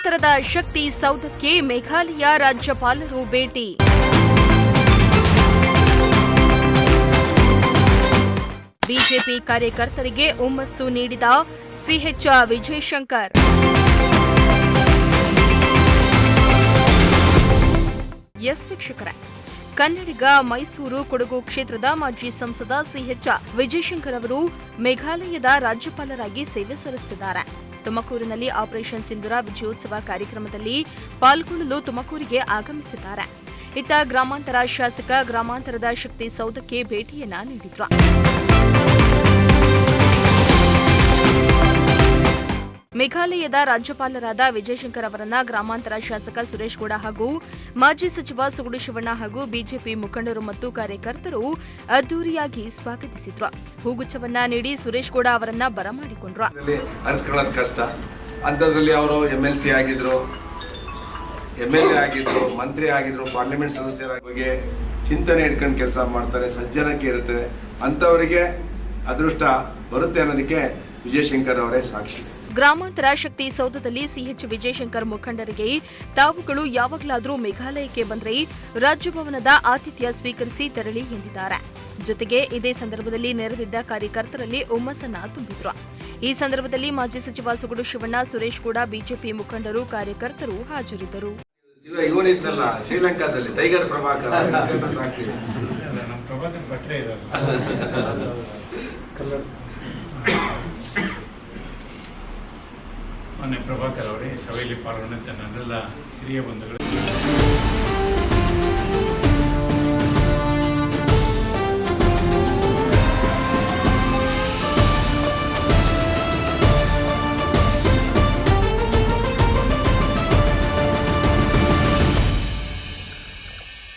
ಗ್ರಾಮಾಂತರದ ಶಕ್ತಿ ಸೌಧಕ್ಕೆ ಮೇಘಾಲಯ ರಾಜ್ಯಪಾಲರು ಭೇಟಿ. ಬಿಜೆಪಿ ಕಾರ್ಯಕರ್ತರಿಗೆ ಹುಮ್ಮಸ್ಸು ನೀಡಿದ ಸಿಎಚ್ ವಿಜಯಶಂಕರ್. ಎಸ್ ವೀಕ್ಷಕರೇ, ಕನ್ನಡಿಗ ಮೈಸೂರು ಕೊಡಗು ಕ್ಷೇತ್ರದ ಮಾಜಿ ಸಂಸದ ಸಿಎಚ್ ವಿಜಯಶಂಕರ್ ಅವರು ಮೇಘಾಲಯದ ರಾಜ್ಯಪಾಲರಾಗಿ ಸೇವೆ ಸಲ್ಲಿಸುತ್ತಿದ್ದಾರೆ. ತುಮಕೂರಿನಲ್ಲಿ ಆಪರೇಷನ್ ಸಿಂಧೂರ ವಿಜಯೋತ್ಸವ ಕಾರ್ಯಕ್ರಮದಲ್ಲಿ ಪಾಲ್ಗೊಳ್ಳಲು ತುಮಕೂರಿಗೆ ಆಗಮಿಸಿದ್ದಾರೆ. ಇತ್ತ ಗ್ರಾಮಾಂತರ ಶಾಸಕ ಗ್ರಾಮಾಂತರದ ಶಕ್ತಿ ಸೌಧಕ್ಕೆ ಭೇಟಿಯನ್ನ ನೀಡಿದ್ರು. ಮೇಘಾಲಯದ ರಾಜ್ಯಪಾಲರಾದ ವಿಜಯಶಂಕರ್ ಅವರನ್ನ ಗ್ರಾಮಾಂತರ ಶಾಸಕ ಸುರೇಶ್ ಗೌಡ ಹಾಗೂ ಮಾಜಿ ಸಚಿವ ಸುಗುಡು ಶಿವಣ್ಣ ಹಾಗೂ ಬಿಜೆಪಿ ಮುಖಂಡರು ಮತ್ತು ಕಾರ್ಯಕರ್ತರು ಅದ್ದೂರಿಯಾಗಿ ಸ್ವಾಗತಿಸಿದ್ರು. ಹೂಗುಚ್ಛವನ್ನ ನೀಡಿ ಸುರೇಶ್ ಗೌಡ ಅವರನ್ನ ಬರಮಾಡಿಕೊಂಡ್ರು. ಕಷ್ಟ ಅಂತದ್ರಲ್ಲಿ ಅವರು MLC ಆಗಿದ್ರು, MLA ಆಗಿದ್ರು, ಮಂತ್ರಿ ಆಗಿದ್ರು, ಪಾರ್ಲಿಮೆಂಟ್ ಸದಸ್ಯರ ಬಗ್ಗೆ ಚಿಂತನೆ ಇಟ್ಕೊಂಡು ಕೆಲಸ ಮಾಡ್ತಾರೆ. ಸಜ್ಜನಕ್ಕೆ ಇರುತ್ತೆ, ಅಂತವರಿಗೆ ಅದೃಷ್ಟ ಬರುತ್ತೆ ಅನ್ನೋದಕ್ಕೆ ವಿಜಯಶಂಕರ್ ಅವರೇ ಸಾಕ್ಷಿ. ಗ್ರಾಮಾಂತರ ಶಕ್ತಿ ಸೌಧದಲ್ಲಿ ಸಿಎಚ್ ವಿಜಯಶಂಕರ್ ಮುಖಂಡರಿಗೆ ತಾವುಗಳು ಯಾವಾಗಲಾದರೂ ಮೇಘಾಲಯಕ್ಕೆ ಬಂದರೆ ರಾಜಭವನದ ಆತಿಥ್ಯ ಸ್ವೀಕರಿಸಿ ತೆರಳಿ ಎಂದಿದ್ದಾರೆ. ಜೊತೆಗೆ ಇದೇ ಸಂದರ್ಭದಲ್ಲಿ ನೆರೆದಿದ್ದ ಕಾರ್ಯಕರ್ತರಲ್ಲಿ ಹುಮ್ಮಸ್ಸನ್ನ ತುಂಬಿದ್ರು. ಈ ಸಂದರ್ಭದಲ್ಲಿ ಮಾಜಿ ಸಚಿವ ಸುಗುಡು ಶಿವಣ್ಣ, ಸುರೇಶ್ ಗೌಡ, ಬಿಜೆಪಿ ಮುಖಂಡರು, ಕಾರ್ಯಕರ್ತರು ಹಾಜರಿದ್ದರು. ಇವನಿದ್ನಲ್ಲ ಶ್ರೀಲಂಕಾದಲ್ಲಿ ಟೈಗರ್ ಪ್ರಭಾಕರ್ ಮಾನ್ಯ ಪ್ರಭಾಕರ್ ಅವರೇ ಸಭೆಯಲ್ಲಿ ಪಾಲ್ಗೊಂಡಂತೆ ನನ್ನೆಲ್ಲ ಹಿರಿಯ ಬಂಧುಗಳು